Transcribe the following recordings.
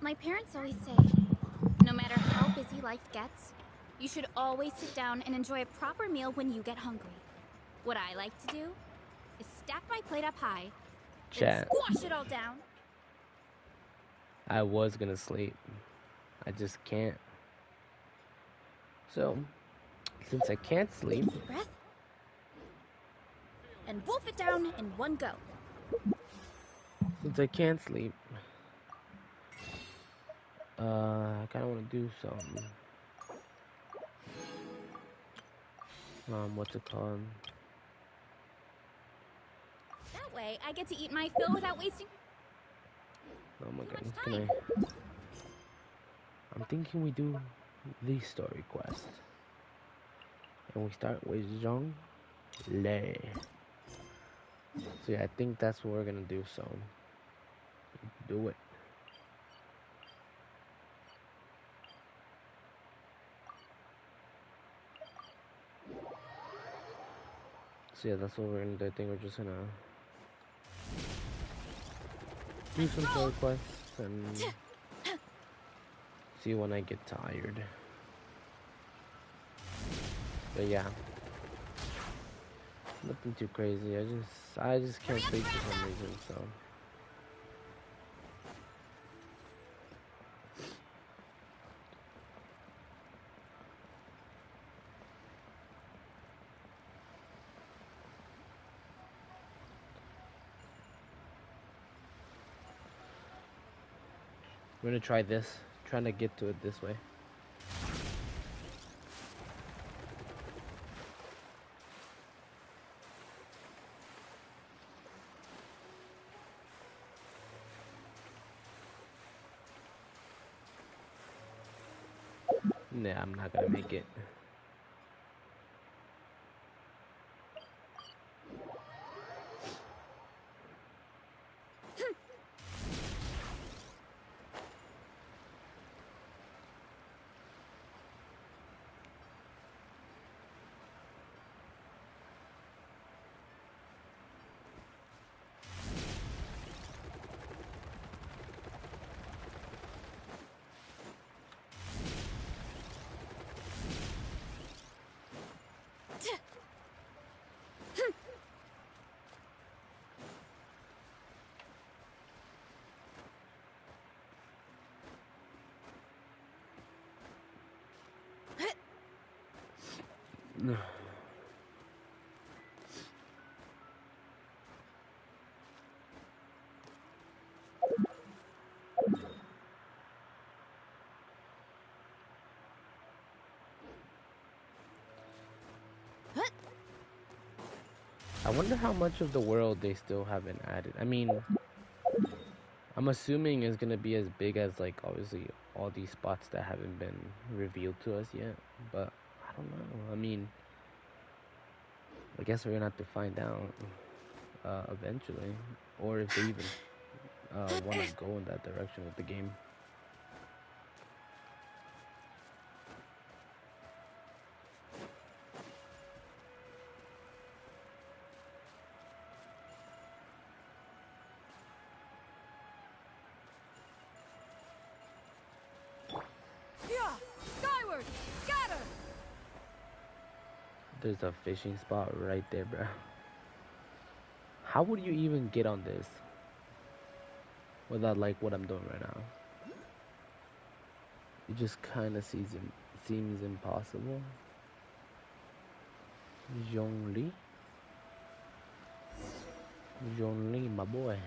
My parents always say, no matter how busy life gets, you should always sit down and enjoy a proper meal when you get hungry. What I like to do is stack my plate up high, then Chat. squash it all down. I was gonna sleep. I just can't. So, since I can't sleep, Deep breath, and wolf it down in one go. I kind of want to do some, what's it called? That way, I get to eat my fill without wasting Oh my too god, much can time. I'm thinking we do the story quest. And we start with Zhong Lei. So yeah, I think that's what we're gonna do, so do it. So yeah, that's what we're gonna do. I think we're just gonna do some story quests and see when I get tired. But yeah, nothing too crazy. I just can't sleep for some reason. So we're gonna try this. Trying to get to it this way. Nah, I'm not gonna make it. I wonder how much of the world they still haven't added. I mean, I'm assuming it's gonna be as big as like obviously all these spots that haven't been revealed to us yet. But I don't know. I mean, I guess we're gonna have to find out eventually, or if they even want to go in that direction with the game. Yeah, skyward, scatter. There's a fishing spot right there, bro. How would you even get on this without like what I'm doing right now? It just kind of seems impossible. Zhongli, Zhongli, my boy.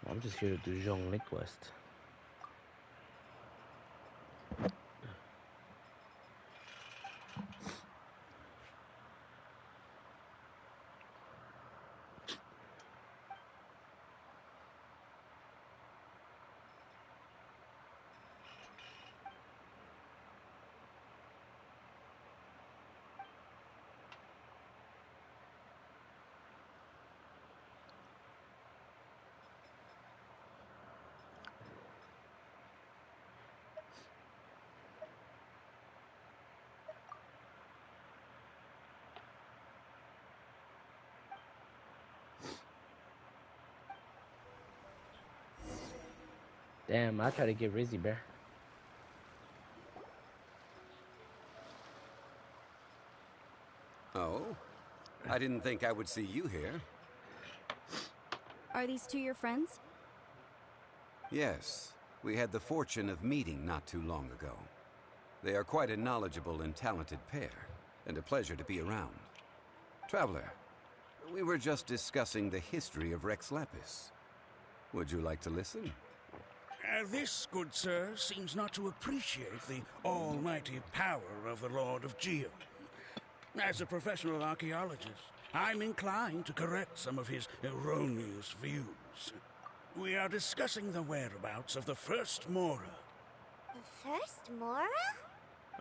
I'm just here to do Zhongli quest. Damn, I try to get Rizzy, bruh. Oh? I didn't think I would see you here. Are these two your friends? Yes. We had the fortune of meeting not too long ago. They are quite a knowledgeable and talented pair, and a pleasure to be around. Traveler, we were just discussing the history of Rex Lapis. Would you like to listen? This, good sir, seems not to appreciate the almighty power of the Lord of Geo. As a professional archaeologist, I'm inclined to correct some of his erroneous views. We are discussing the whereabouts of the first Mora. The first Mora?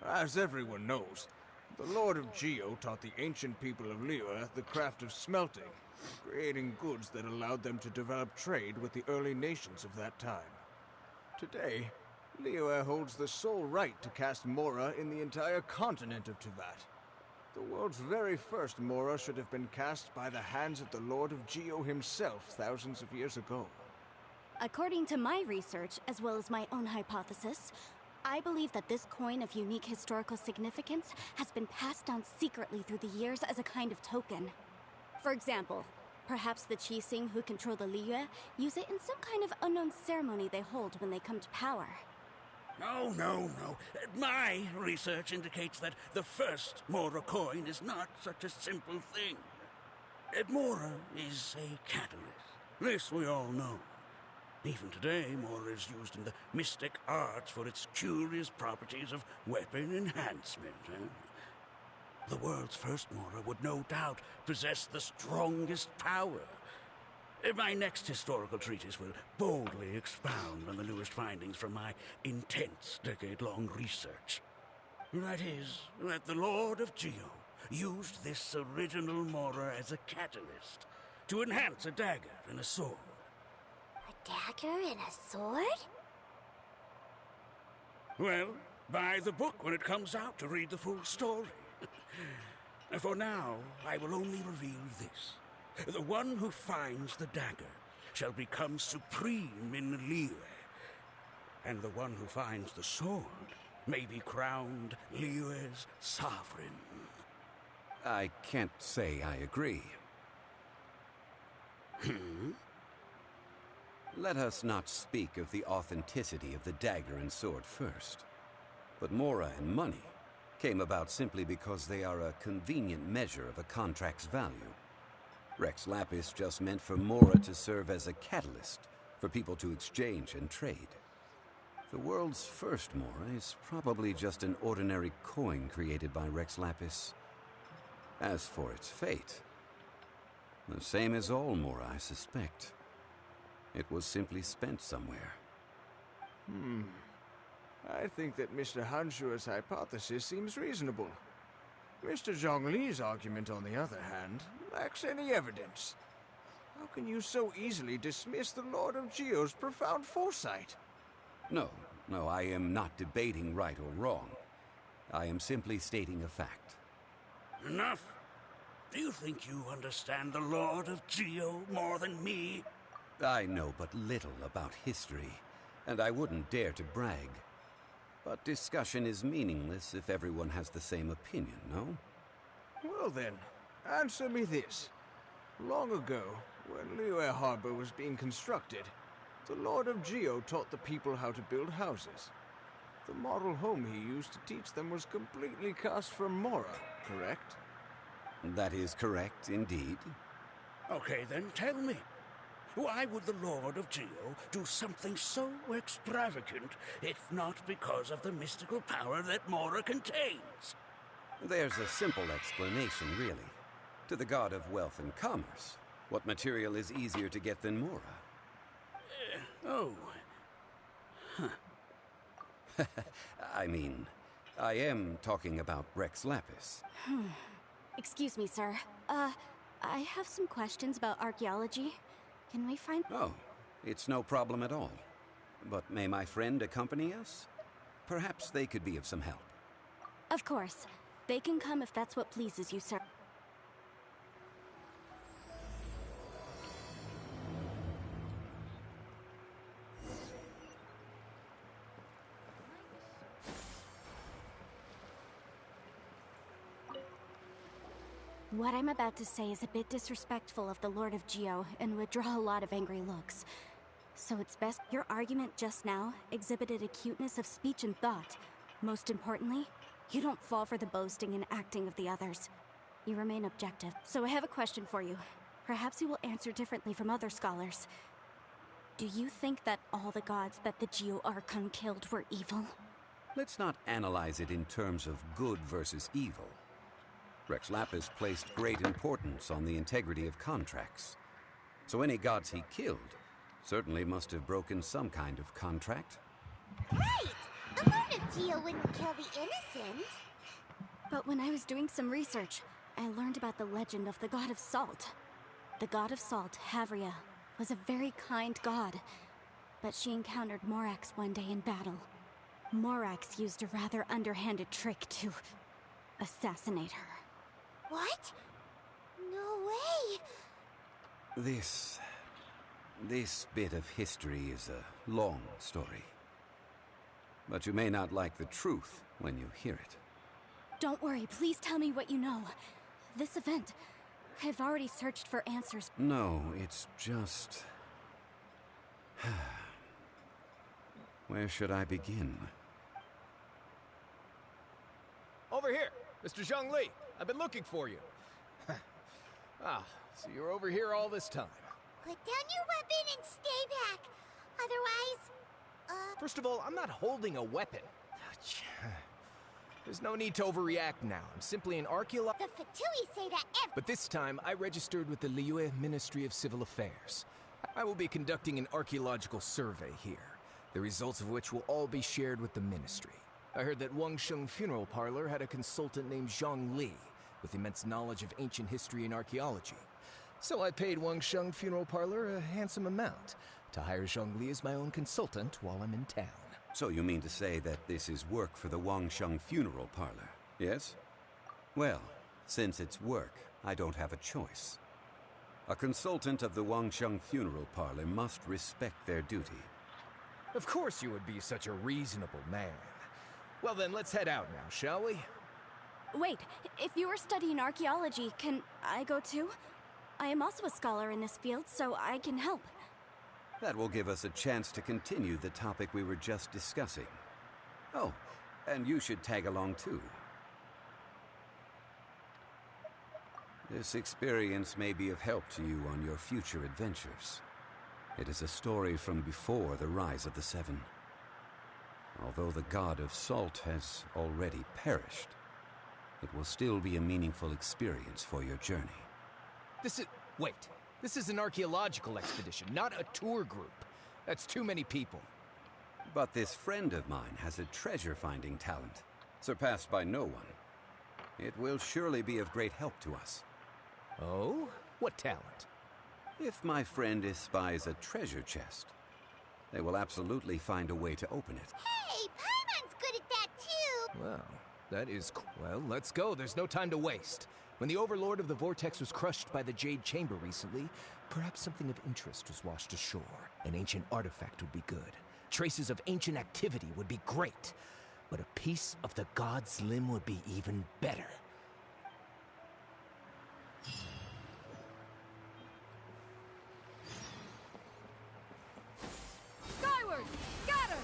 As everyone knows, the Lord of Geo taught the ancient people of Liyue the craft of smelting, creating goods that allowed them to develop trade with the early nations of that time. Today, Liyue holds the sole right to cast Mora in the entire continent of Teyvat. The world's very first Mora should have been cast by the hands of the Lord of Geo himself thousands of years ago. According to my research, as well as my own hypothesis, I believe that this coin of unique historical significance has been passed down secretly through the years as a kind of token. For example, perhaps the Qixing who control the Liyue use it in some kind of unknown ceremony they hold when they come to power. No. My research indicates that the first Mora coin is not such a simple thing. Mora is a catalyst. This we all know. Even today, Mora is used in the mystic arts for its curious properties of weapon enhancement. The world's first Mora would no doubt possess the strongest power. My next historical treatise will boldly expound on the newest findings from my intense decade-long research. That is, that the Lord of Geo used this original Mora as a catalyst to enhance a dagger and a sword. A dagger and a sword? Well, buy the book when it comes out to read the full story. For now, I will only reveal this. The one who finds the dagger shall become supreme in Liyue, and the one who finds the sword may be crowned Liyue's sovereign. I can't say I agree. Let us not speak of the authenticity of the dagger and sword first. But Mora and money came about simply because they are a convenient measure of a contract's value. Rex Lapis just meant for Mora to serve as a catalyst for people to exchange and trade. The world's first Mora is probably just an ordinary coin created by Rex Lapis. As for its fate, the same as all Mora, I suspect. It was simply spent somewhere. I think that Mr. Hanshua's hypothesis seems reasonable. Mr. Zhongli's argument, on the other hand, lacks any evidence. How can you so easily dismiss the Lord of Geo's profound foresight? No, I am not debating right or wrong. I am simply stating a fact. Enough? Do you think you understand the Lord of Geo more than me? I know but little about history, and I wouldn't dare to brag. But discussion is meaningless if everyone has the same opinion, no? Well then, answer me this. Long ago, when Liyue Harbor was being constructed, the Lord of Geo taught the people how to build houses. The model home he used to teach them was completely cast from Mora, correct? That is correct, indeed. Okay, then tell me. Why would the Lord of Geo do something so extravagant, if not because of the mystical power that Mora contains? There's a simple explanation, really. To the god of wealth and commerce, what material is easier to get than Mora? Oh. I mean, I am talking about Rex Lapis. Excuse me, sir. I have some questions about archaeology. Can we find... Oh, it's no problem at all. But may my friend accompany us? Perhaps they could be of some help. Of course. They can come if that's what pleases you, sir. What I'm about to say is a bit disrespectful of the Lord of Geo and would draw a lot of angry looks. So it's best... Your argument just now exhibited acuteness of speech and thought. Most importantly, you don't fall for the boasting and acting of the others. You remain objective. So I have a question for you. Perhaps you will answer differently from other scholars. Do you think that all the gods that the Geo Archon killed were evil? Let's not analyze it in terms of good versus evil. Rex Lapis placed great importance on the integrity of contracts. So any gods he killed certainly must have broken some kind of contract. Right! The Lord of Geo wouldn't kill the innocent. But when I was doing some research, I learned about the legend of the god of salt. The god of salt, Havria, was a very kind god. But she encountered Morax one day in battle. Morax used a rather underhanded trick to assassinate her. What? No way! This bit of history is a long story. But you may not like the truth when you hear it. Don't worry, please tell me what you know. This event, I've already searched for answers. No, it's just... Where should I begin? Over here, Mr. Zhongli. I've been looking for you. So you're over here all this time. Put down your weapon and stay back. Otherwise, First of all, I'm not holding a weapon. There's no need to overreact now. I'm simply an archaeologist. the Fatui say that But this time, I registered with the Liyue Ministry of Civil Affairs. I will be conducting an archaeological survey here, the results of which will all be shared with the ministry. I heard that Wangsheng Funeral Parlor had a consultant named Zhang Li, with immense knowledge of ancient history and archaeology. So I paid Wangsheng Funeral Parlor a handsome amount to hire Zhang Li as my own consultant while I'm in town. So you mean to say that this is work for the Wangsheng Funeral Parlor, yes? Well, since it's work, I don't have a choice. A consultant of the Wangsheng Funeral Parlor must respect their duty. Of course you would be such a reasonable man. Well then, let's head out now, shall we? Wait, if you are studying archaeology, can I go too? I am also a scholar in this field, so I can help. That will give us a chance to continue the topic we were just discussing. Oh, and you should tag along too. This experience may be of help to you on your future adventures. It is a story from before the rise of the Seven. Although the god of salt has already perished, it will still be a meaningful experience for your journey. Wait. This is an archaeological expedition, not a tour group. That's too many people. But this friend of mine has a treasure-finding talent, surpassed by no one. It will surely be of great help to us. Oh? What talent? If my friend espies a treasure chest, they will absolutely find a way to open it. Hey, Paimon's good at that too! Well, that is... Well, let's go. There's no time to waste. When the Overlord of the Vortex was crushed by the Jade Chamber recently, perhaps something of interest was washed ashore. An ancient artifact would be good. Traces of ancient activity would be great. But a piece of the god's limb would be even better. Skyward! Scatter!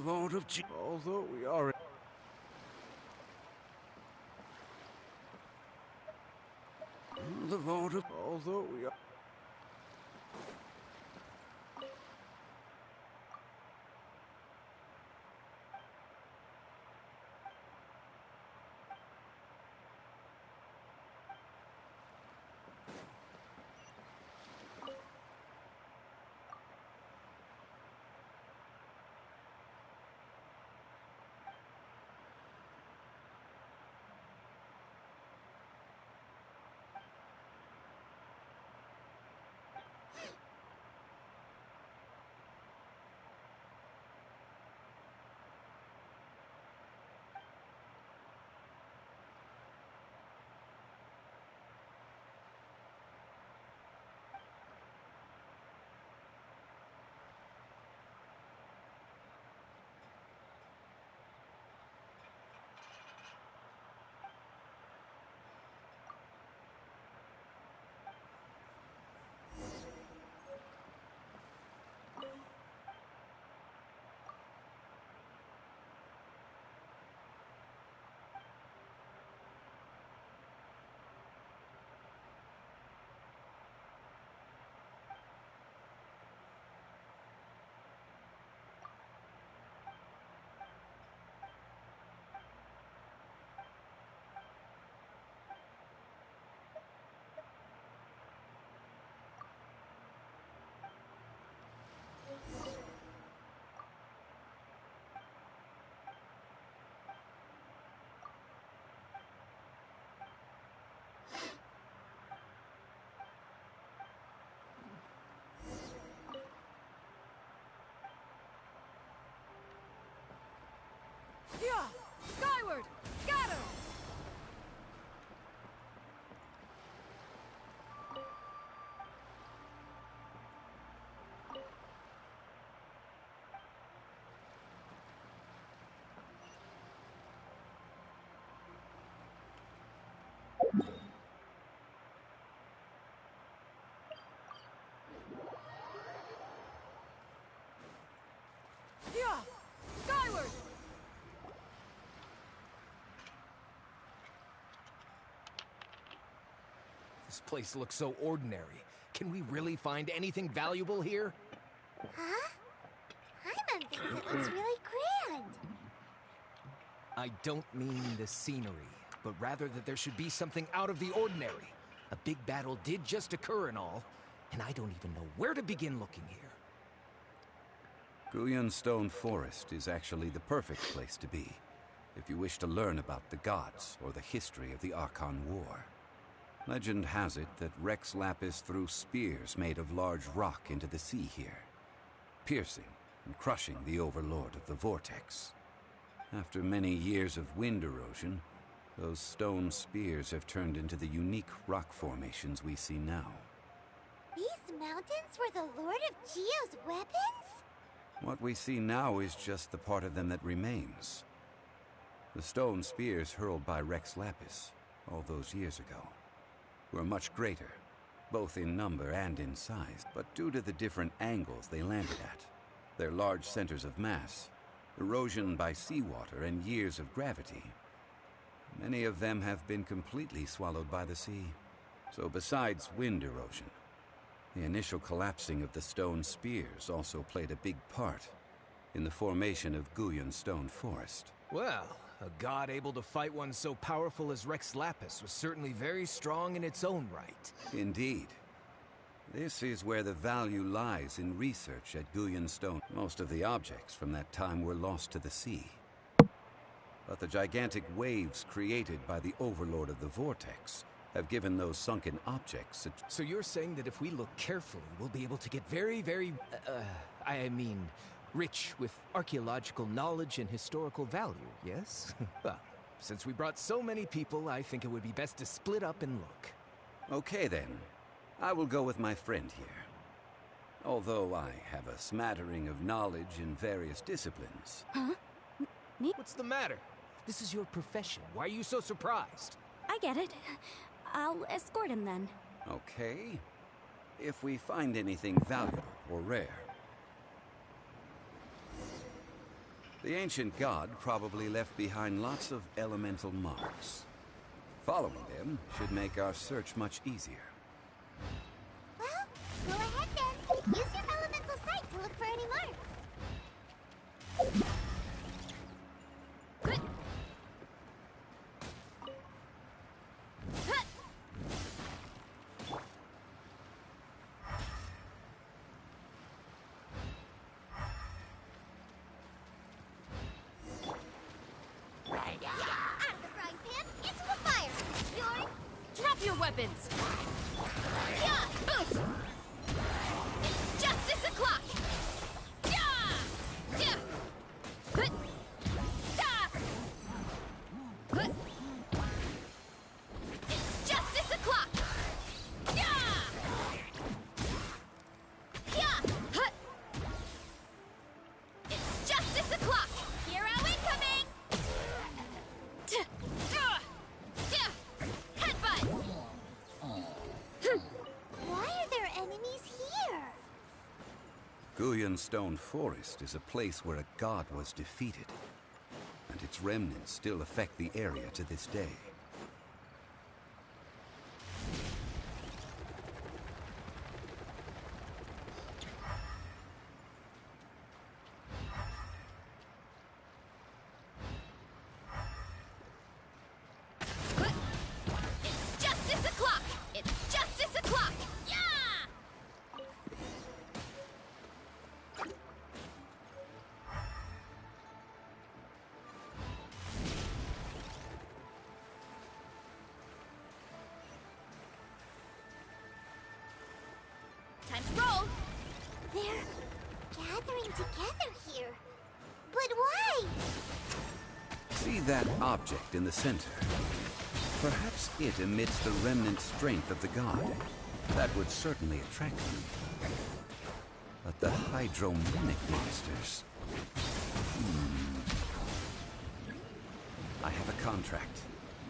Lord of Although we are... The Lord of... Although we are... Yeah! Skyward! Scatter! Yeah! Skyward! This place looks so ordinary. Can we really find anything valuable here? Huh? Paimon thinks it looks really grand. I don't mean the scenery, but rather that there should be something out of the ordinary. A big battle did just occur and all, and I don't even know where to begin looking here. Guyan Stone Forest is actually the perfect place to be, if you wish to learn about the gods or the history of the Archon War. Legend has it that Rex Lapis threw spears made of large rock into the sea here, piercing and crushing the overlord of the Vortex. After many years of wind erosion, those stone spears have turned into the unique rock formations we see now. These mountains were the Lord of Geo's weapons? What we see now is just the part of them that remains. The stone spears hurled by Rex Lapis all those years ago were much greater, both in number and in size, but due to the different angles they landed at, their large centers of mass, erosion by seawater, and years of gravity, many of them have been completely swallowed by the sea. So besides wind erosion, the initial collapsing of the stone spears also played a big part in the formation of Guyan Stone Forest. Well, a god able to fight one so powerful as Rex Lapis was certainly very strong in its own right. Indeed. This is where the value lies in research at Guyan Stone. Most of the objects from that time were lost to the sea. But the gigantic waves created by the Overlord of the Vortex have given those sunken objects a... So you're saying that if we look carefully, we'll be able to get very, rich with archaeological knowledge and historical value, yes? Well, since we brought so many people, I think it would be best to split up and look. Okay then. I will go with my friend here. Although I have a smattering of knowledge in various disciplines. Huh? Me? What's the matter? This is your profession. Why are you so surprised? I get it. I'll escort him then. Okay. If we find anything valuable or rare. The ancient god probably left behind lots of elemental marks. Following them should make our search much easier. Well, go ahead then. Use your elemental sight to look for any marks. Out of the frying pan, into the fire. Drop your weapons! Yeah! Boom! It's justice o'clock! Yeah! Yeah! Hut! Da! Hut! It's justice o'clock! Yeah! Yeah! Hut! It's justice o'clock! Hero incoming! Headbutt! Why are there enemies here? Guyan Stone Forest is a place where a god was defeated, and its remnants still affect the area to this day. It's justice o'clock! It's justice o'clock! Yeah! Time to roll! They're gathering together here. But why? See that object in the center? Perhaps it emits the remnant strength of the god. That would certainly attract them. But the hydromimic monsters... I have a contract,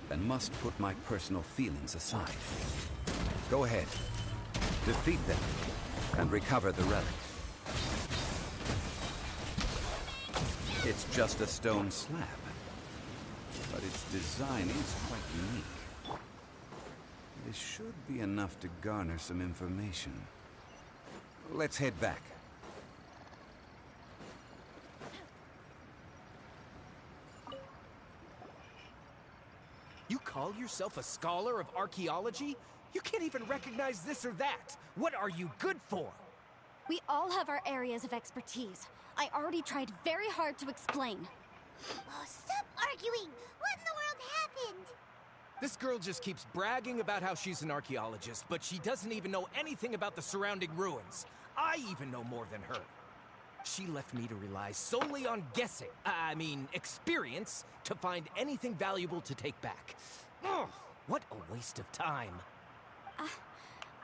and must put my personal feelings aside. Go ahead. Defeat them, and recover the relic. It's just a stone slab, but its design is quite unique. This should be enough to garner some information. Let's head back. You call yourself a scholar of archaeology? You can't even recognize this or that. What are you good for? We all have our areas of expertise. I already tried very hard to explain. Oh, stop arguing! What in the world happened? This girl just keeps bragging about how she's an archaeologist, but she doesn't even know anything about the surrounding ruins. I even know more than her. She left me to rely solely on guessing, experience, to find anything valuable to take back. Ugh, what a waste of time.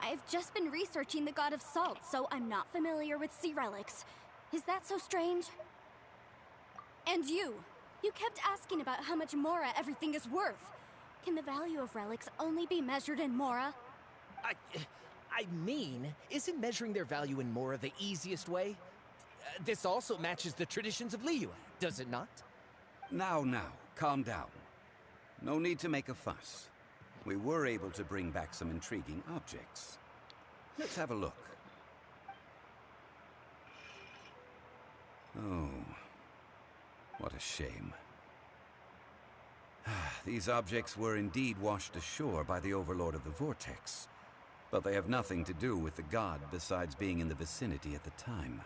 I've just been researching the God of Salt, so I'm not familiar with sea relics. Is that so strange? And you kept asking about how much Mora everything is worth. Can the value of relics only be measured in Mora? Isn't measuring their value in Mora the easiest way? This also matches the traditions of Liyue, does it not? Now, calm down. No need to make a fuss. We were able to bring back some intriguing objects. Let's have a look. Oh, what a shame. These objects were indeed washed ashore by the Overlord of the Vortex, but they have nothing to do with the god besides being in the vicinity at the time.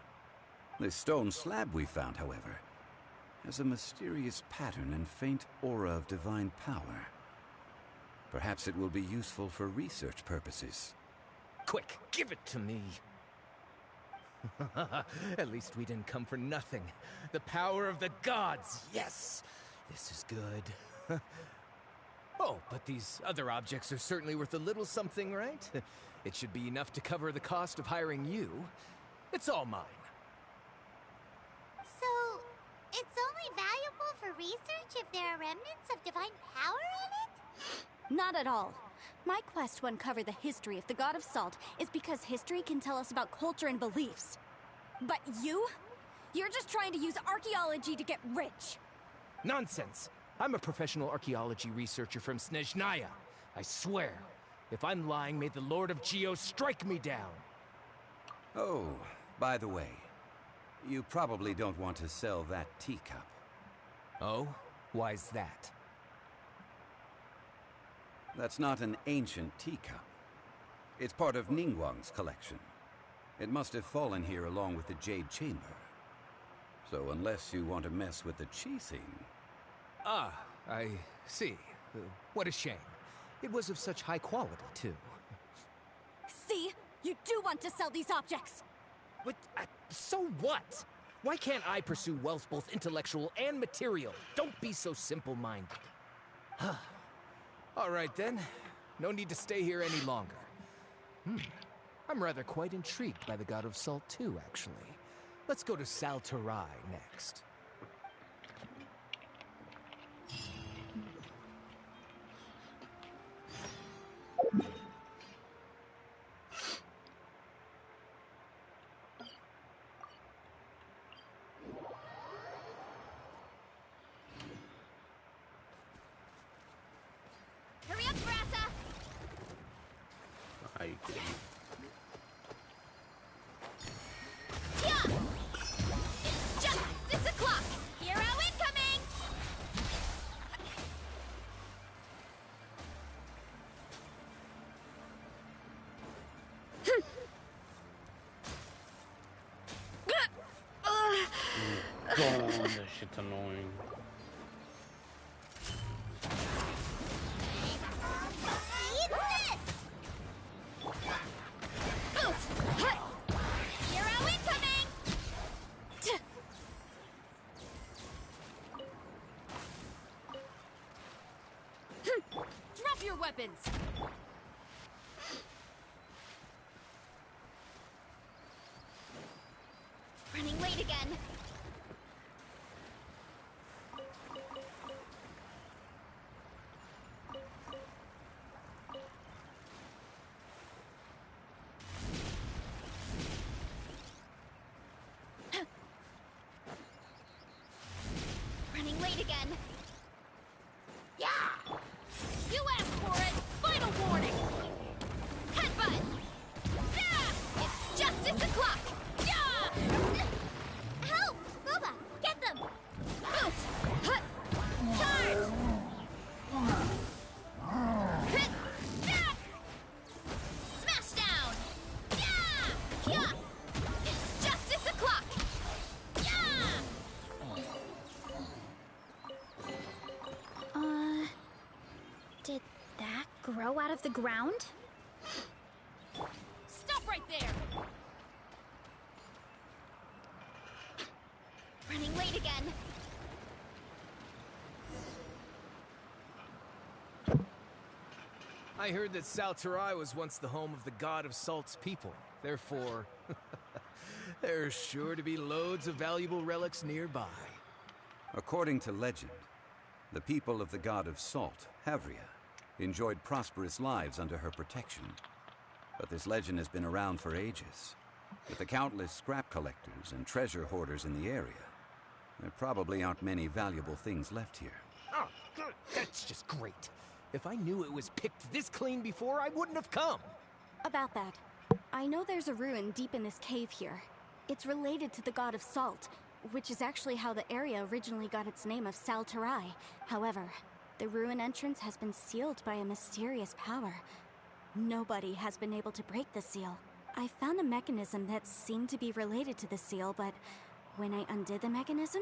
The stone slab we found, however, has a mysterious pattern and faint aura of divine power. Perhaps it will be useful for research purposes. Quick, give it to me. At least we didn't come for nothing. The power of the gods, yes! This is good. Oh, but these other objects are certainly worth a little something, right? It should be enough to cover the cost of hiring you. It's all mine. So, it's only valuable for research if there are remnants of divine power in it? Not at all. My quest to uncover the history of the God of Salt is because history can tell us about culture and beliefs. But you You're just trying to use archaeology to get rich. Nonsense! I'm a professional archaeology researcher from Snezhnaya. I swear, if I'm lying, may the Lord of Geo strike me down. Oh, by the way, you probably don't want to sell that teacup. Oh? Why's that? That's not an ancient teacup. It's part of Ningguang's collection. It must have fallen here along with the Jade Chamber. So unless you want to mess with the Qixing... Ah, I see. What a shame. It was of such high quality, too. See? You do want to sell these objects! But, so what? Why can't I pursue wealth both intellectual and material? Don't be so simple-minded. All right, then. No need to stay here any longer. I'm rather quite intrigued by the God of Salt, too, actually. Let's go to Sal Tarai next. Hurry up, Brassa! Are you kidding me? Yeah! It's just 6 o'clock! Hero incoming! God, that shit's annoying. Eat this! Oof! Hut! Hero incoming! Drop your weapons! Running late again. Running late again. Yeah! You asked for it! Final warning! Headbutt! Yeah! It's just 6 o'clock! Yeah! Help! Boba, get them! Oof! Hut! Charge! Hit! Back! Smash down! Yeah! Yeah! It's just 6 o'clock! Yeah! Did that grow out of the ground? Stop right there! Running late again. I heard that Sal Tarai was once the home of the God of Salt's people. Therefore, there's sure to be loads of valuable relics nearby. According to legend, the people of the God of Salt, Havria, enjoyed prosperous lives under her protection. But this legend has been around for ages. With the countless scrap collectors and treasure hoarders in the area, there probably aren't many valuable things left here. Oh, good. That's just great. If I knew it was picked this clean before, I wouldn't have come. About that, I know there's a ruin deep in this cave here. It's related to the God of Salt, which is actually how the area originally got its name of Sal Tarai. However, the ruin entrance has been sealed by a mysterious power. Nobody has been able to break the seal. I found a mechanism that seemed to be related to the seal, but when I undid the mechanism,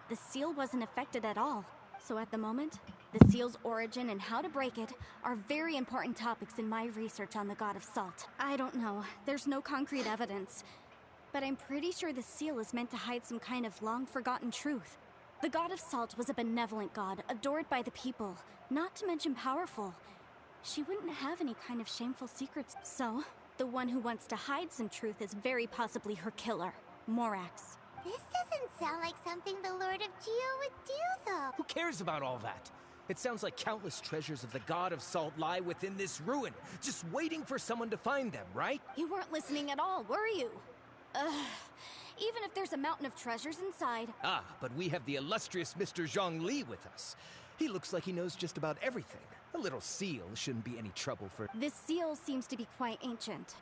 the seal wasn't affected at all. So at the moment, the seal's origin and how to break it are very important topics in my research on the God of Salt. I don't know, there's no concrete evidence, but I'm pretty sure the seal is meant to hide some kind of long-forgotten truth. The God of Salt was a benevolent god, adored by the people, not to mention powerful. She wouldn't have any kind of shameful secrets, so the one who wants to hide some truth is very possibly her killer, Morax. This doesn't sound like something the Lord of Geo would do, though. Who cares about all that? It sounds like countless treasures of the God of Salt lie within this ruin, just waiting for someone to find them, right? You weren't listening at all, were you? Even if there's a mountain of treasures inside. Ah, but we have the illustrious Mr. Zhongli with us. He looks like he knows just about everything. A little seal shouldn't be any trouble for... This seal seems to be quite ancient.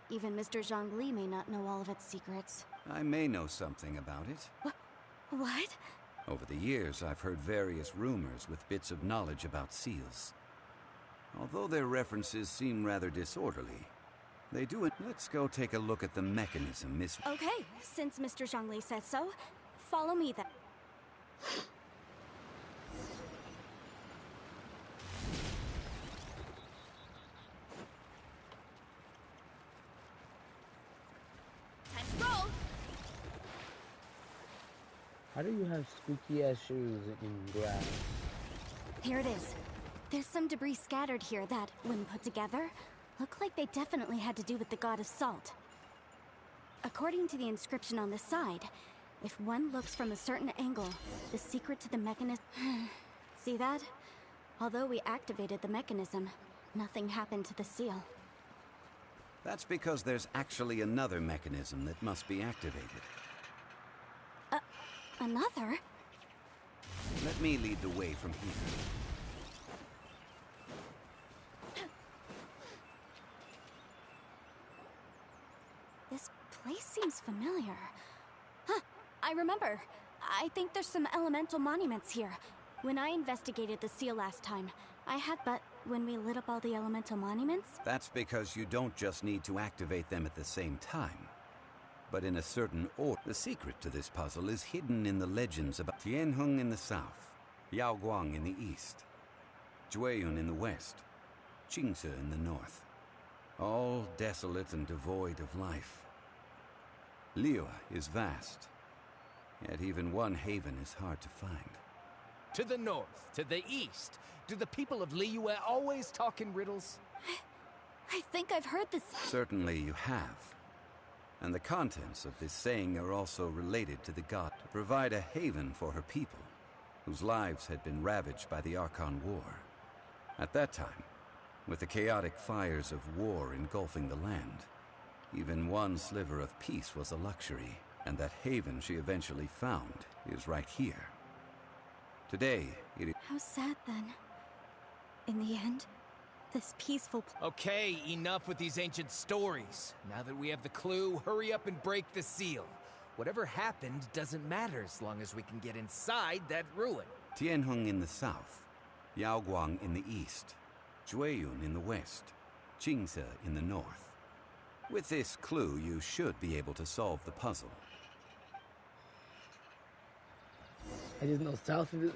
Even Mr. Zhongli may not know all of its secrets. I may know something about it. What? Over the years, I've heard various rumors with bits of knowledge about seals. Although their references seem rather disorderly, they do it. Let's go take a look at the mechanism, Miss... Okay, since Mr. Zhongli says so, follow me then. Time to roll. How do you have squeaky ass shoes in grass? Here it is. There's some debris scattered here that, when put together, look like they definitely had to do with the god of salt. According to the inscription on the side, if one looks from a certain angle, the secret to the mechanism... See that? Although we activated the mechanism, nothing happened to the seal. That's because there's actually another mechanism that must be activated. Another? Let me lead the way from here. This place seems familiar. Huh, I remember. I think there's some elemental monuments here. When I investigated the seal last time, I had but when we lit up all the elemental monuments... That's because you don't just need to activate them at the same time, but in a certain order. The secret to this puzzle is hidden in the legends about Tianheng in the south, Yaoguang in the east, Jueyun in the west, Qingce in the north. All desolate and devoid of life. Liyue is vast, yet even one haven is hard to find. To the north, to the east. Do the people of Liyue always talk in riddles? I think I've heard this... Certainly you have. And the contents of this saying are also related to the god to provide a haven for her people, whose lives had been ravaged by the Archon War. At that time, with the chaotic fires of war engulfing the land, even one sliver of peace was a luxury, and that haven she eventually found is right here. Today, it is... How sad, then. In the end, this peaceful... Okay, enough with these ancient stories. Now that we have the clue, hurry up and break the seal. Whatever happened doesn't matter as long as we can get inside that ruin. Tianheng in the south, Yaoguang in the east, Jueyun in the west, Qingce in the north. With this clue, you should be able to solve the puzzle. I just know south of it.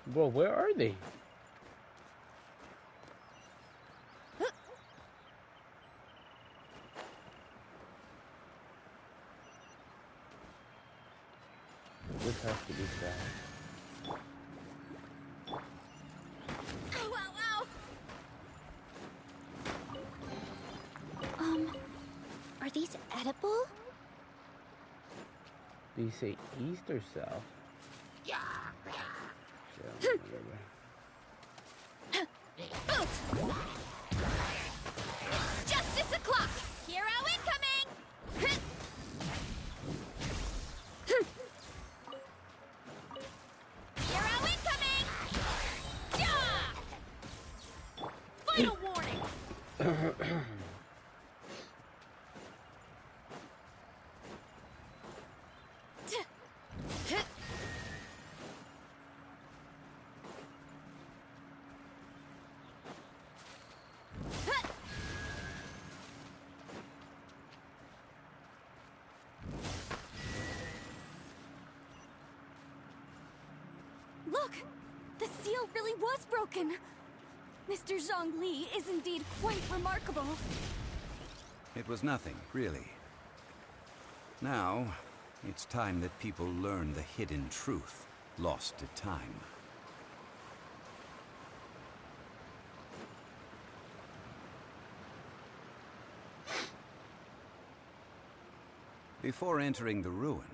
Bro, where are they? This has to be sad. Ow, ow, ow! Are these edible? Do you say east or south? Yeah. Justice o'clock! Hero incoming! Hero incoming! Yeah! Final warning! Look! The seal really was broken! Mr. Zhongli is indeed quite remarkable. It was nothing, really. Now, it's time that people learn the hidden truth, lost to time. Before entering the ruin,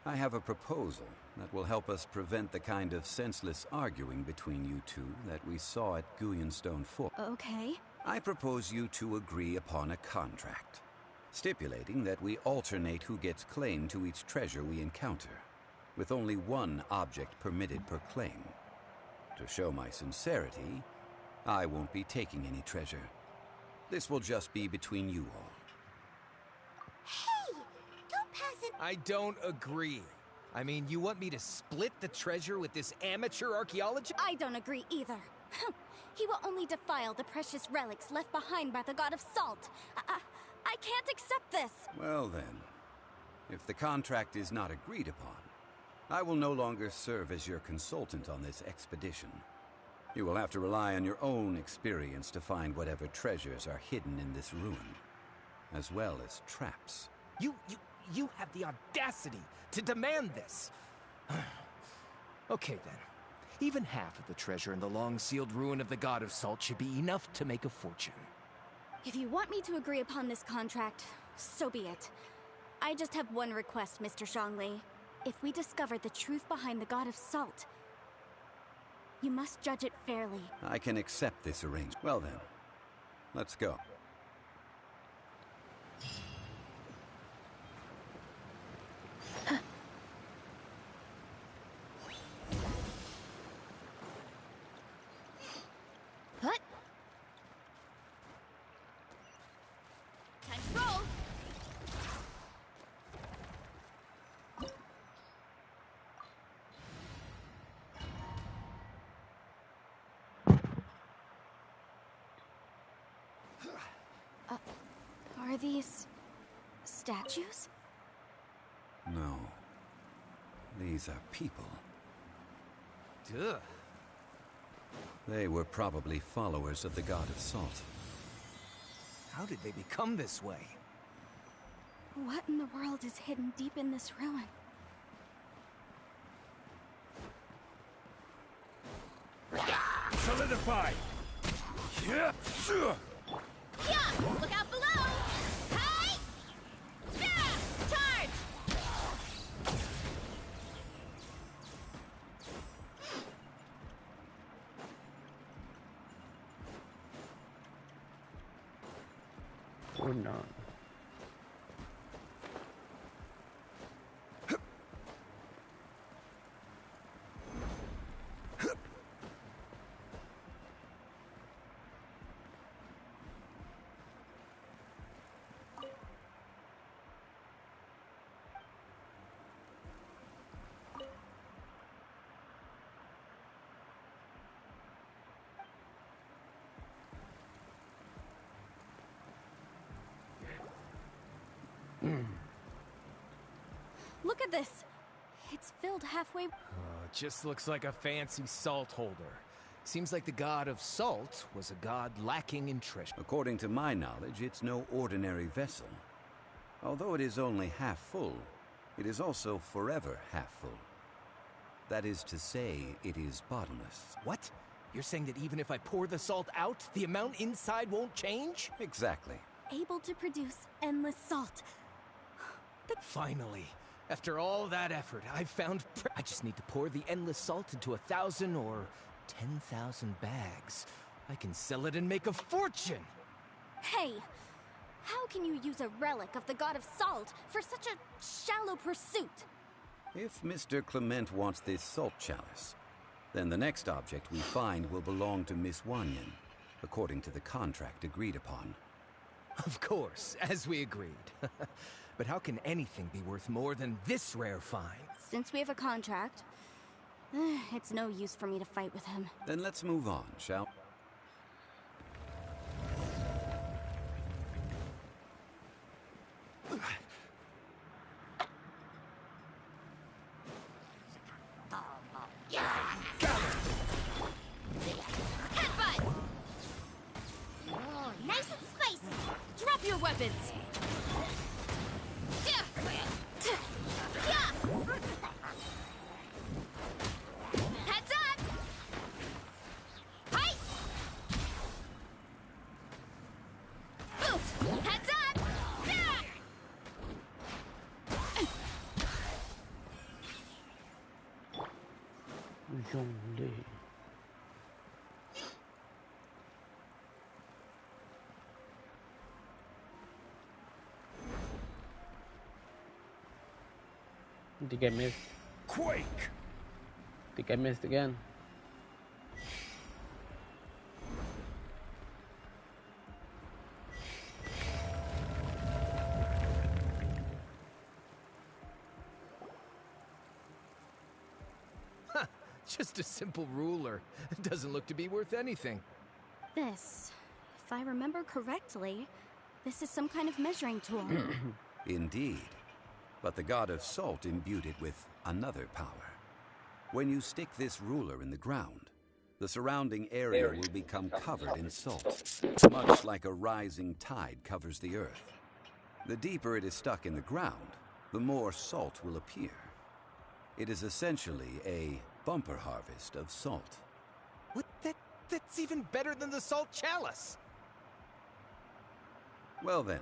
I have a proposal that will help us prevent the kind of senseless arguing between you two that we saw at Guyonstone Fort. Okay. I propose you two agree upon a contract, stipulating that we alternate who gets claim to each treasure we encounter, with only one object permitted per claim. To show my sincerity, I won't be taking any treasure. This will just be between you all. Hey! Don't pass it. I don't agree. I mean, you want me to split the treasure with this amateur archaeologist? I don't agree either. He will only defile the precious relics left behind by the god of salt. I can't accept this. Well then, if the contract is not agreed upon, I will no longer serve as your consultant on this expedition. You will have to rely on your own experience to find whatever treasures are hidden in this ruin, as well as traps. You have the audacity to demand this. Okay then. Even half of the treasure in the long-sealed ruin of the God of Salt should be enough to make a fortune. If you want me to agree upon this contract, so be it. I just have one request, Mr. Zhongli. If we discover the truth behind the God of Salt, you must judge it fairly. I can accept this arrangement. Well then, let's go. What? Time to roll! Are these statues? No. These are people. Duh. They were probably followers of the God of Salt. How did they become this way? What in the world is hidden deep in this ruin? Solidify! Yeah! Yeah! Look out below! Hey! Yeah! Charge! Or not. Look at this! It's filled halfway. It just looks like a fancy salt holder. Seems like the God of Salt was a god lacking in treasure. According to my knowledge, it's no ordinary vessel. Although it is only half full, it is also forever half full. That is to say, it is bottomless. What? You're saying that even if I pour the salt out, the amount inside won't change? Exactly. Able to produce endless salt. Finally, after all that effort, I've found... I just need to pour the endless salt into 1,000 or 10,000 bags. I can sell it and make a fortune! Hey! How can you use a relic of the God of Salt for such a shallow pursuit? If Mr. Clement wants this salt chalice, then the next object we find will belong to Miss Wanyan, according to the contract agreed upon. Of course, as we agreed. But how can anything be worth more than this rare find? Since we have a contract, it's no use for me to fight with him. Then let's move on, shall Headbutt! Nice and spicy. Drop your weapons! Yeah! Yeah! Heads up! Hi! Oof! Heads up! Yeah! Zhongli. Think I missed. Quake! Think I missed again. Just a simple ruler. Doesn't look to be worth anything. This, if I remember correctly, this is some kind of measuring tool. Indeed. But the god of salt imbued it with another power. When you stick this ruler in the ground, the surrounding area will become covered in salt, much like a rising tide covers the earth. The deeper it is stuck in the ground, the more salt will appear. It is essentially a bumper harvest of salt. What? That's even better than the salt chalice! Well then,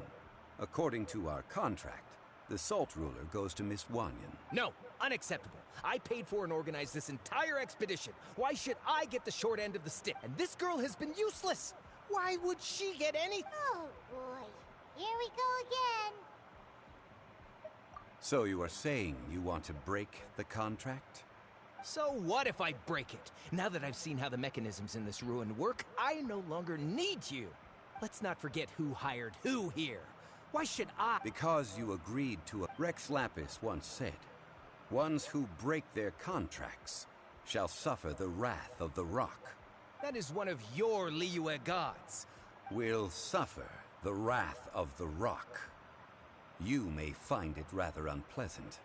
according to our contract, the salt ruler goes to Miss Wanyan. No, unacceptable. I paid for and organized this entire expedition. Why should I get the short end of the stick? And this girl has been useless. Why would she get any? Oh boy, here we go again. So you are saying you want to break the contract? So what if I break it? Now that I've seen how the mechanisms in this ruin work, I no longer need you. Let's not forget who hired who here. Why should I? Because you agreed to a... Rex Lapis once said, ones who break their contracts shall suffer the wrath of the rock. That is one of your Liyue gods. Will suffer the wrath of the rock. You may find it rather unpleasant.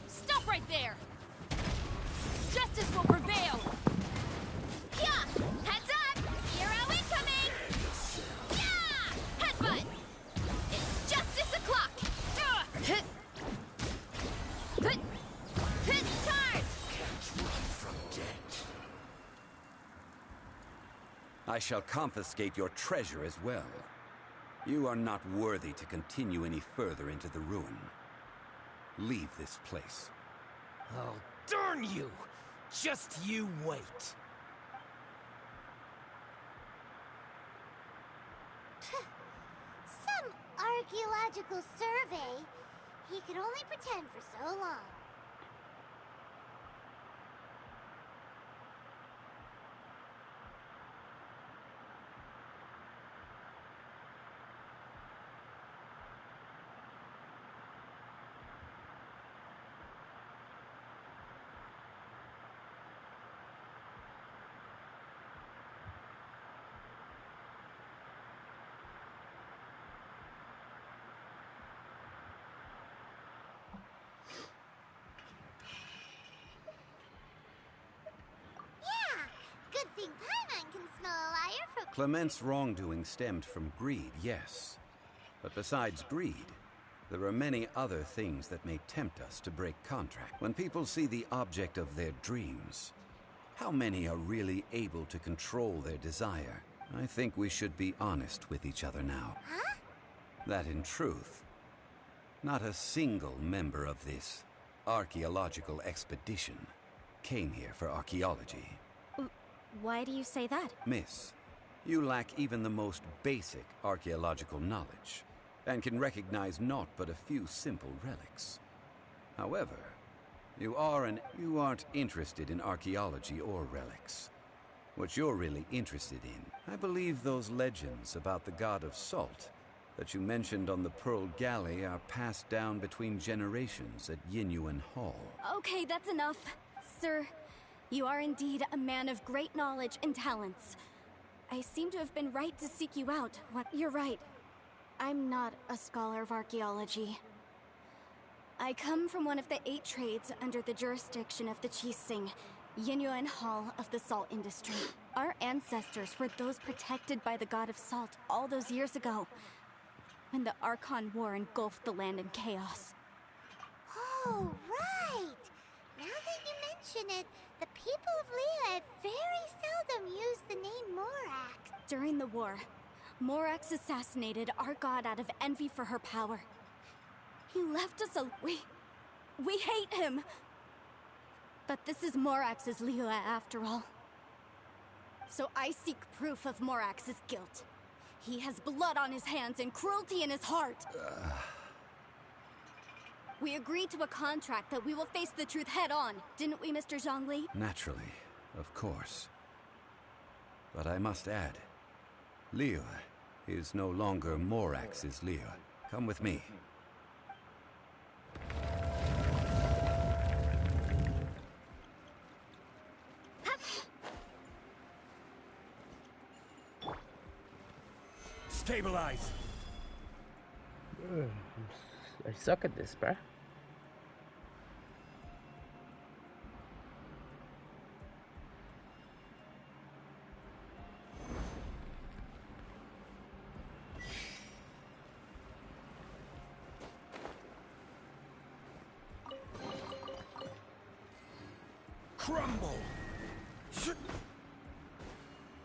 Stop right there! Justice will prevail! Yeah! Heads up! Hero incoming! Yeah! Headbutt! It's justice o'clock! Hit! Hit! Hit! Charge! I shall confiscate your treasure as well. You are not worthy to continue any further into the ruin. Leave this place. Oh, darn you! Just you wait. Some archaeological survey. He could only pretend for so long. Good thing Paimon can smell a liar from... Clement's wrongdoing stemmed from greed, yes. But besides greed, there are many other things that may tempt us to break contract. When people see the object of their dreams, how many are really able to control their desire? I think we should be honest with each other now. Huh? That in truth, not a single member of this archaeological expedition came here for archaeology. Why do you say that? Miss, you lack even the most basic archaeological knowledge, and can recognize naught but a few simple relics. However, you aren't interested in archaeology or relics. What you're really interested in, I believe those legends about the god of salt that you mentioned on the Pearl Galley are passed down between generations at Yinyuan Hall. Okay, that's enough. Sir, you are indeed a man of great knowledge and talents. I seem to have been right to seek you out. You're right. I'm not a scholar of archaeology. I come from one of the 8 trades under the jurisdiction of the Qixing, Yinyuan Hall of the salt industry. Our ancestors were those protected by the god of salt all those years ago, when the Archon War engulfed the land in chaos. Oh, right! Now that you mention it, the people of Liyue very seldom use the name Morax. During the war, Morax assassinated our god out of envy for her power. He left us we hate him. But this is Morax's Liyue after all. So I seek proof of Morax's guilt. He has blood on his hands and cruelty in his heart. We agreed to a contract that we will face the truth head on, didn't we, Mr. Zhongli? Naturally, of course. But I must add, Liyue is no longer Morax's Liyue. Come with me. Stabilize! I suck at this, bruh. Crumble!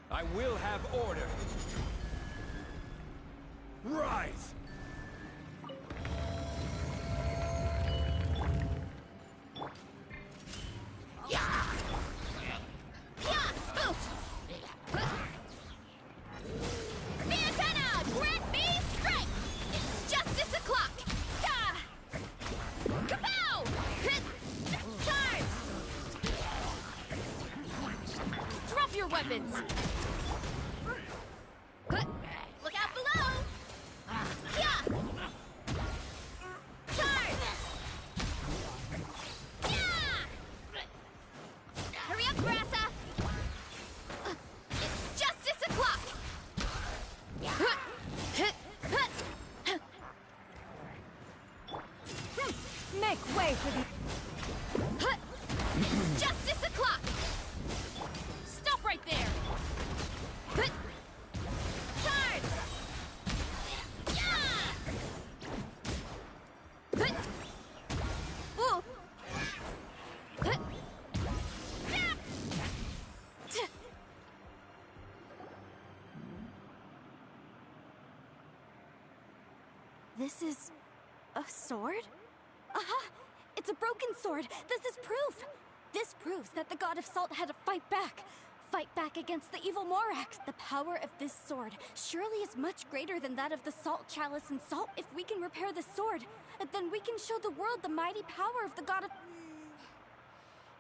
I will have order! Rise! Weapons! Look out below! Charge! Hurry up, Grassa! It's justice o'clock! Make way for the... It's justice o'clock! Stop right there! Charge! Ooh. This is... a sword? Aha! It's a broken sword! This is proof! This proves that the God of Salt had to fight back. Fight back against the evil Morax. The power of this sword surely is much greater than that of the Salt Chalice and Salt. If we can repair the sword, then we can show the world the mighty power of the God of...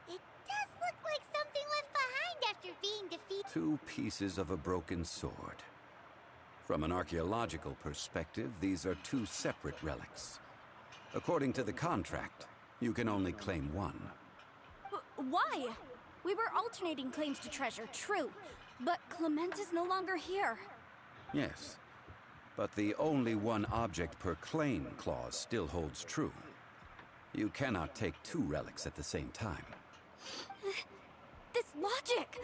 It does look like something left behind after being defeated. 2 pieces of a broken sword. From an archaeological perspective, these are 2 separate relics. According to the contract, you can only claim one. Why? We were alternating claims to treasure, true. But Clement is no longer here. Yes, but the only one object per claim clause still holds true. You cannot take 2 relics at the same time. This logic!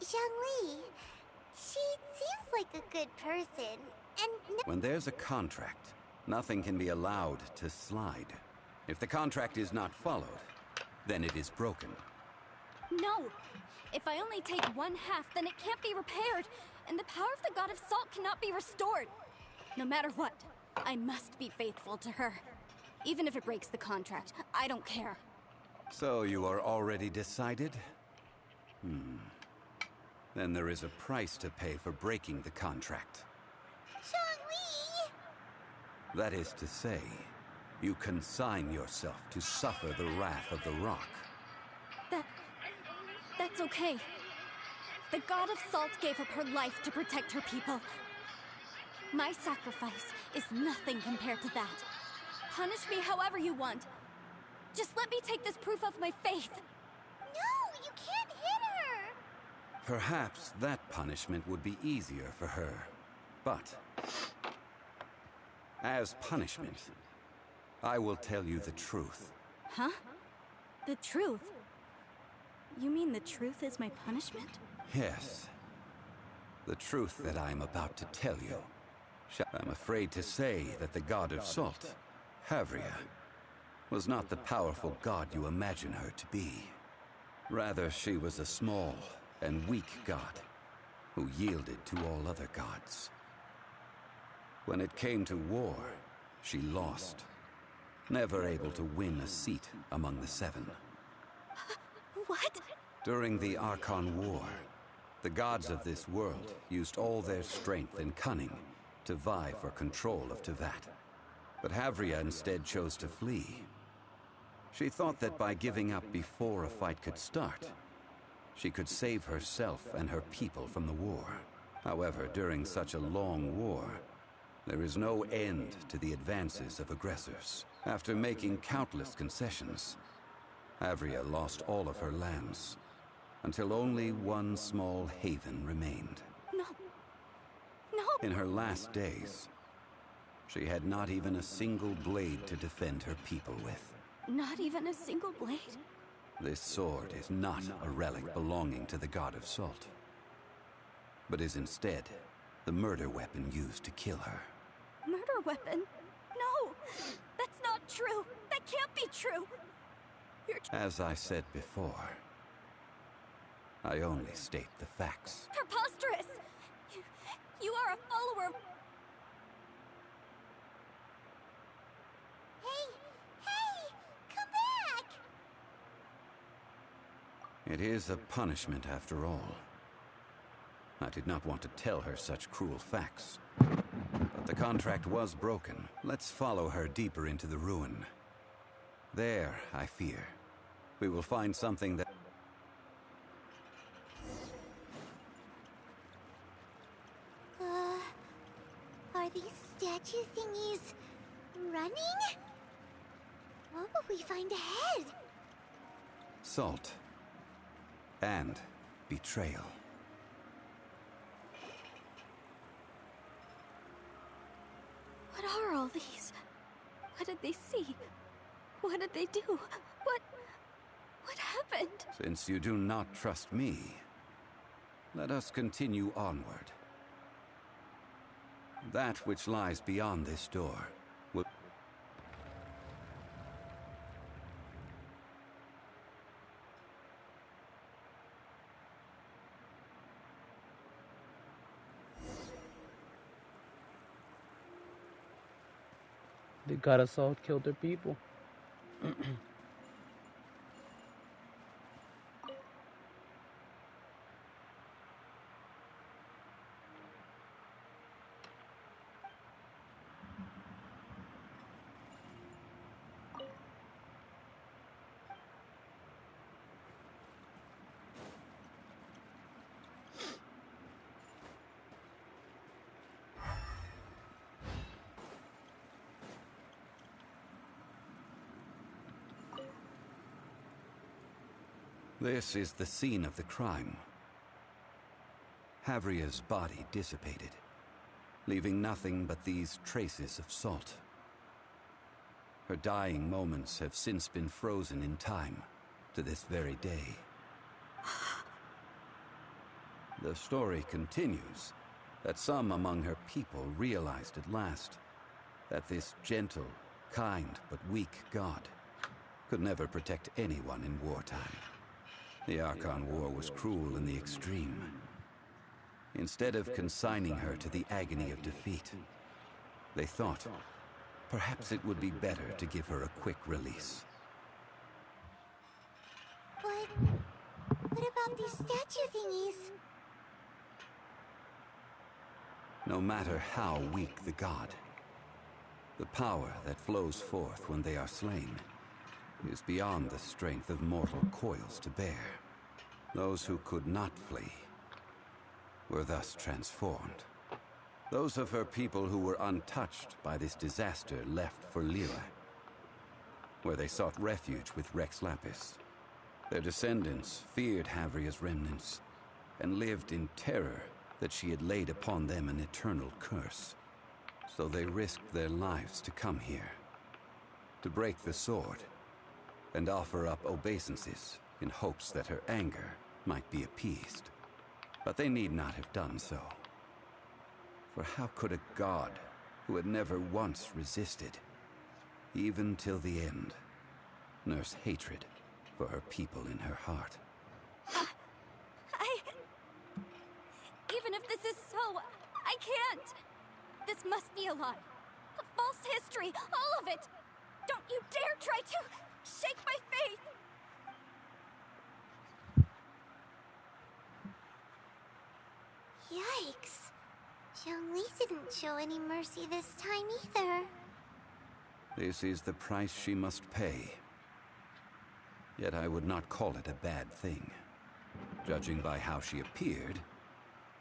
Zhongli, she seems like a good person, and When there's a contract, nothing can be allowed to slide. If the contract is not followed, then it is broken. No! If I only take 1/2, then it can't be repaired, and the power of the God of Salt cannot be restored. No matter what, I must be faithful to her. Even if it breaks the contract, I don't care. So you are already decided? Then there is a price to pay for breaking the contract. Zhongli! That is to say, you consign yourself to suffer the wrath of the rock. That's okay. The God of Salt gave up her life to protect her people. My sacrifice is nothing compared to that. Punish me however you want. Just let me take this proof of my faith. No, you can't hit her! Perhaps that punishment would be easier for her. But, as punishment, I will tell you the truth. Huh? The truth? You mean the truth is my punishment? Yes. The truth that I am about to tell you. I'm afraid to say that the God of Salt, Havria, was not the powerful god you imagine her to be. Rather, she was a small and weak god who yielded to all other gods. When it came to war, she lost. Never able to win a seat among the Seven. What? During the Archon War, the gods of this world used all their strength and cunning to vie for control of Teyvat. But Havria instead chose to flee. She thought that by giving up before a fight could start, she could save herself and her people from the war. However, during such a long war, there is no end to the advances of aggressors. After making countless concessions, Havria lost all of her lands, until only one small haven remained. No. No! In her last days, she had not even a single blade to defend her people with. Not even a single blade? This sword is not a relic belonging to the god of Salt, but is instead the murder weapon used to kill her. Murder weapon? No! That's not true! That can't be true! As I said before, I only state the facts. Preposterous! You are a follower of... Hey! Come back! It is a punishment after all. I did not want to tell her such cruel facts. But the contract was broken. Let's follow her deeper into the ruin. There, I fear, we will find something that... Are these statue thingies running? What will we find ahead? Salt. And betrayal. What are all these? What did they see? What did they do? What happened? Since you do not trust me, let us continue onward. That which lies beyond this door will... The god of Salt killed their people. This is the scene of the crime. Havria's body dissipated, leaving nothing but these traces of salt. Her dying moments have since been frozen in time to this very day. The story continues that some among her people realized at last that this gentle, kind, but weak god could never protect anyone in wartime. The Archon War was cruel in the extreme. Instead of consigning her to the agony of defeat, they thought perhaps it would be better to give her a quick release. What about these statue thingies? No matter how weak the god, the power that flows forth when they are slain is beyond the strength of mortal coils to bear. Those who could not flee were thus transformed. Those of her people who were untouched by this disaster left for Liyue, where they sought refuge with Rex Lapis. Their descendants feared Havria's remnants and lived in terror that she had laid upon them an eternal curse. So they risked their lives to come here, to break the sword and offer up obeisances in hopes that her anger might be appeased. But they need not have done so. For how could a god who had never once resisted, even till the end, nurse hatred for her people in her heart? Even if this is so, I can't. This must be a lie. A false history, all of it! Don't you dare try to shake my faith! Yikes. Zhongli didn't show any mercy this time either. This is the price she must pay. Yet I would not call it a bad thing. Judging by how she appeared,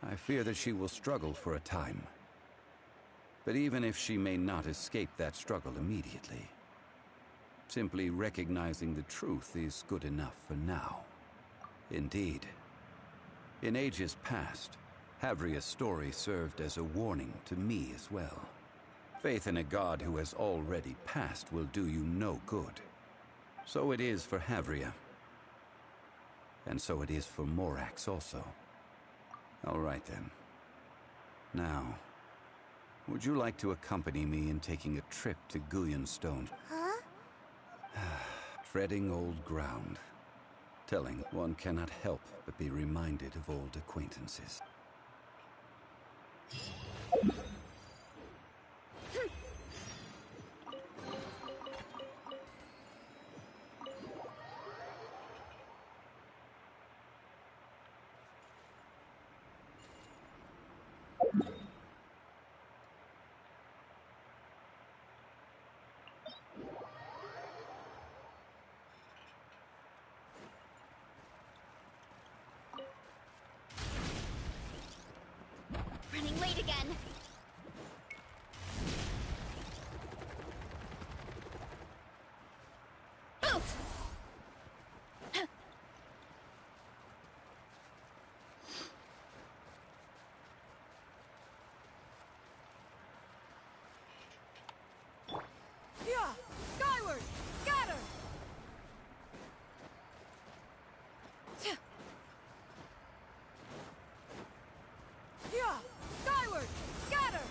I fear that she will struggle for a time. But even if she may not escape that struggle immediately, simply recognizing the truth is good enough for now. Indeed, in ages past, Havria's story served as a warning to me as well. Faith in a god who has already passed will do you no good. So it is for Havria. And so it is for Morax also. All right then. Now, would you like to accompany me in taking a trip to Guyonstone? Huh? Treading old ground. Telling one cannot help but be reminded of old acquaintances. Running late again. Oof! Yeah! Skyward! Scatter! Yeah! Skyward! Scatter!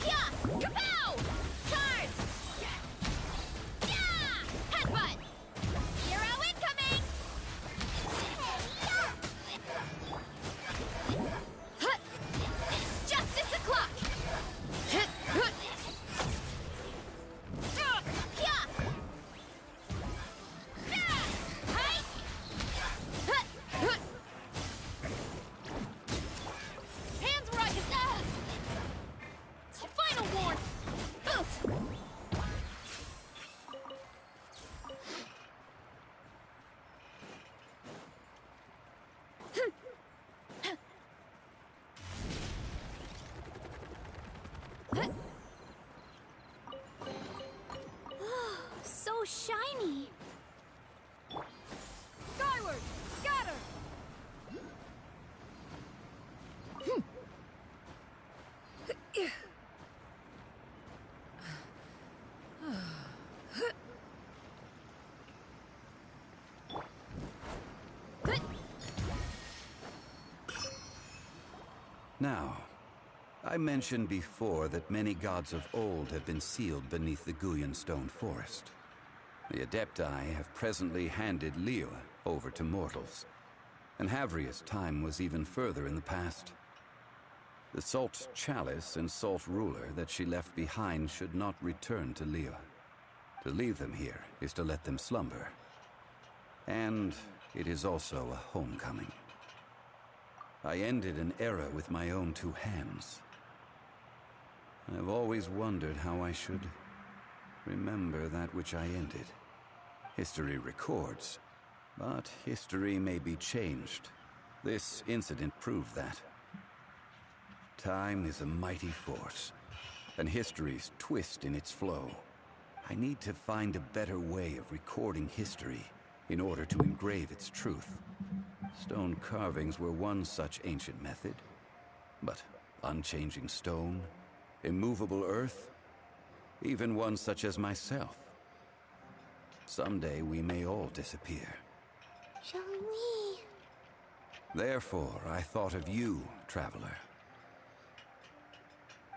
Yeah! Kapow! Charge! Yeah! Headbutt! Zero incoming! Hut! It's justice o'clock! Hut! Hut! Yeah! Yeah! Hi! Hut! Hut! Hands where I can... Final warning! Oof! So shiny! Skyward! Scatter! Now, I mentioned before that many gods of old have been sealed beneath the Guyonstone forest. The Adepti have presently handed Liyue over to mortals, and Havria's time was even further in the past. The Salt Chalice and Salt Ruler that she left behind should not return to Liyue. To leave them here is to let them slumber. And it is also a homecoming. I ended an era with my own two hands. I've always wondered how I should remember that which I ended. History records, but history may be changed. This incident proved that. Time is a mighty force, and history's twist in its flow. I need to find a better way of recording history in order to engrave its truth. Stone carvings were one such ancient method, but unchanging stone, immovable earth, even one such as myself. Someday we may all disappear. Zhongli. Therefore, I thought of you, traveler.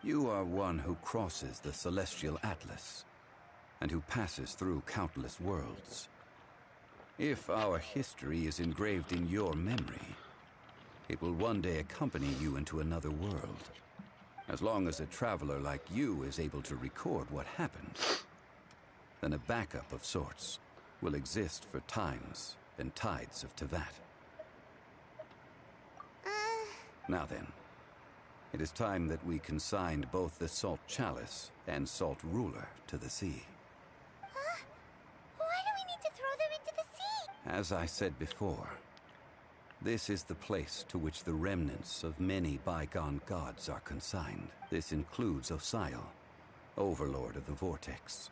You are one who crosses the Celestial Atlas, and who passes through countless worlds. If our history is engraved in your memory, it will one day accompany you into another world. As long as a traveler like you is able to record what happened, then a backup of sorts will exist for times and tides of Teyvat. Now then, it is time that we consigned both the Salt Chalice and Salt Ruler to the sea. Huh? Why do we need to throw them into the sea? As I said before, this is the place to which the remnants of many bygone gods are consigned. This includes Osial, Overlord of the Vortex,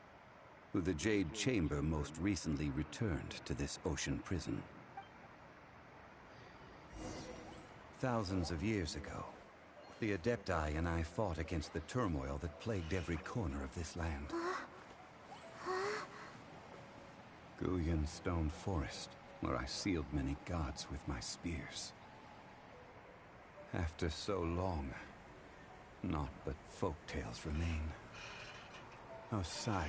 who the Jade Chamber most recently returned to this ocean prison. Thousands of years ago, the Adepti and I fought against the turmoil that plagued every corner of this land. Guyan Stone Forest, where I sealed many gods with my spears. After so long, naught but folktales remain. Osial,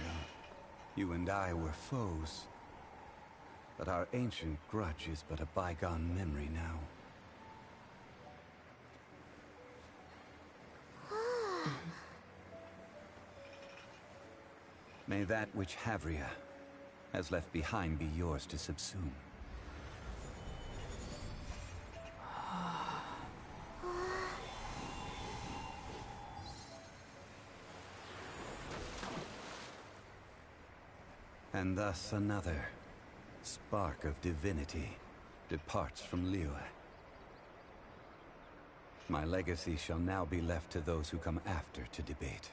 you and I were foes, but our ancient grudge is but a bygone memory now. May that which Havria has left behind be yours to subsume. And thus another spark of divinity departs from Liyue. My legacy shall now be left to those who come after to debate.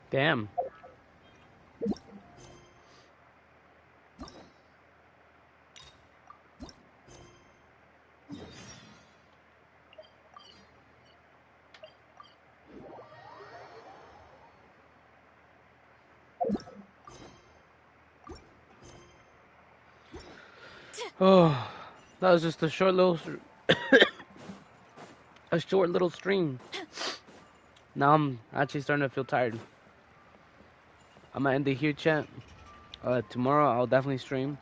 Damn. Oh, that was just a short little, a short little stream. Now I'm actually starting to feel tired. I'm gonna end it here, chat. Tomorrow I'll definitely stream.